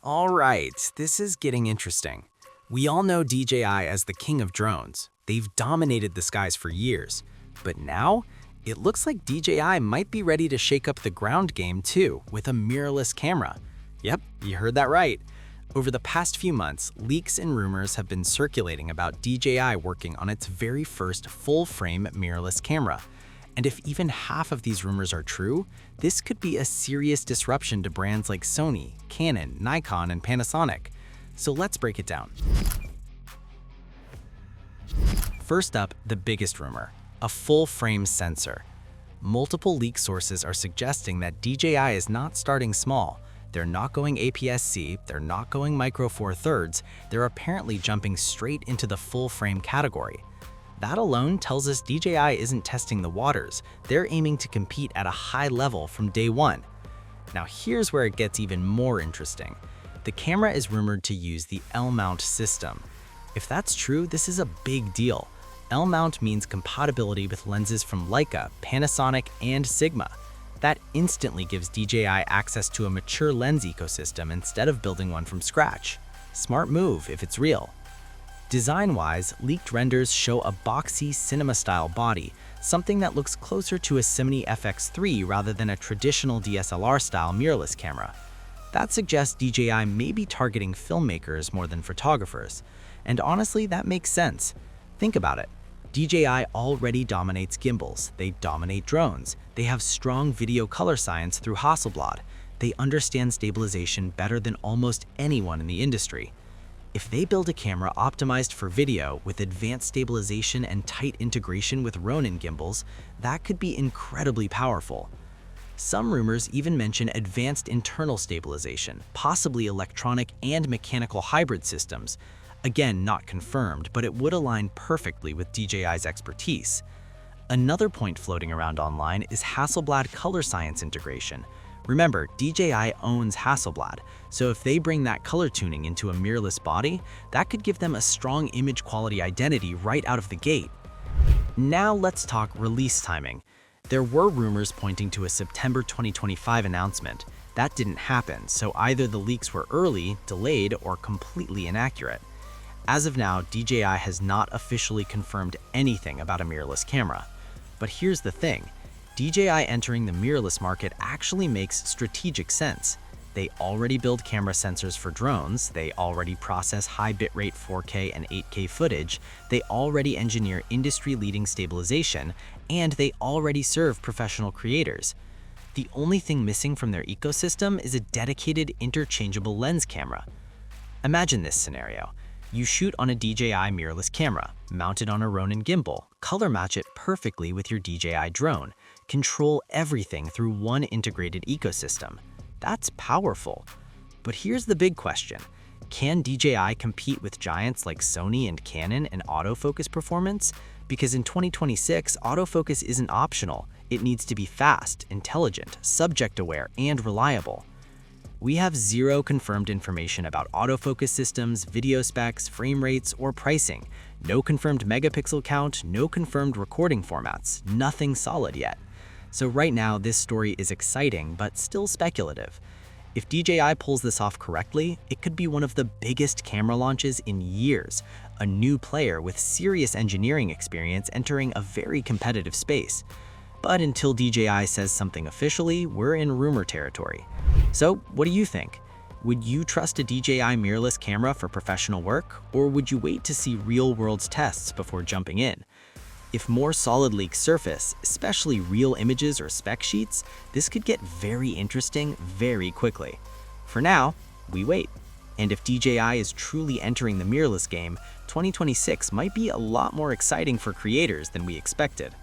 All right, this is getting interesting. We all know DJI as the king of drones. They've dominated the skies for years. But now, it looks like DJI might be ready to shake up the ground game too with a mirrorless camera. Yep, you heard that right. Over the past few months, leaks and rumors have been circulating about DJI working on its very first full-frame mirrorless camera. And if even half of these rumors are true, this could be a serious disruption to brands like Sony, Canon, Nikon, and Panasonic. So let's break it down. First up, the biggest rumor, a full-frame sensor. Multiple leak sources are suggesting that DJI is not starting small. They're not going APS-C, they're not going micro four thirds, they're apparently jumping straight into the full-frame category. That alone tells us DJI isn't testing the waters. They're aiming to compete at a high level from day one. Now here's where it gets even more interesting. The camera is rumored to use the L-mount system. If that's true, this is a big deal. L-mount means compatibility with lenses from Leica, Panasonic, and Sigma. That instantly gives DJI access to a mature lens ecosystem instead of building one from scratch. Smart move if it's real. Design-wise, leaked renders show a boxy cinema-style body, something that looks closer to a Sony FX3 rather than a traditional DSLR-style mirrorless camera. That suggests DJI may be targeting filmmakers more than photographers. And honestly, that makes sense. Think about it. DJI already dominates gimbals, they dominate drones, they have strong video color science through Hasselblad, they understand stabilization better than almost anyone in the industry. If they build a camera optimized for video with advanced stabilization and tight integration with Ronin gimbals, that could be incredibly powerful. Some rumors even mention advanced internal stabilization, possibly electronic and mechanical hybrid systems. Again, not confirmed, but it would align perfectly with DJI's expertise. Another point floating around online is Hasselblad color science integration. Remember, DJI owns Hasselblad, so if they bring that color tuning into a mirrorless body, that could give them a strong image quality identity right out of the gate. Now let's talk release timing. There were rumors pointing to a September 2025 announcement. That didn't happen, so either the leaks were early, delayed, or completely inaccurate. As of now, DJI has not officially confirmed anything about a mirrorless camera. But here's the thing. DJI entering the mirrorless market actually makes strategic sense. They already build camera sensors for drones, they already process high bitrate 4K and 8K footage, they already engineer industry-leading stabilization, and they already serve professional creators. The only thing missing from their ecosystem is a dedicated interchangeable lens camera. Imagine this scenario. You shoot on a DJI mirrorless camera, mount it on a Ronin gimbal, color match it perfectly with your DJI drone, control everything through one integrated ecosystem. That's powerful. But here's the big question. Can DJI compete with giants like Sony and Canon in autofocus performance? Because in 2026, autofocus isn't optional. It needs to be fast, intelligent, subject-aware, and reliable. We have zero confirmed information about autofocus systems, video specs, frame rates, or pricing. No confirmed megapixel count, no confirmed recording formats, nothing solid yet. So right now, this story is exciting, but still speculative. If DJI pulls this off correctly, it could be one of the biggest camera launches in years, a new player with serious engineering experience entering a very competitive space. But until DJI says something officially, we're in rumor territory. So what do you think? Would you trust a DJI mirrorless camera for professional work, or would you wait to see real-world tests before jumping in? If more solid leaks surface, especially real images or spec sheets, this could get very interesting very quickly. For now, we wait. And if DJI is truly entering the mirrorless game, 2026 might be a lot more exciting for creators than we expected.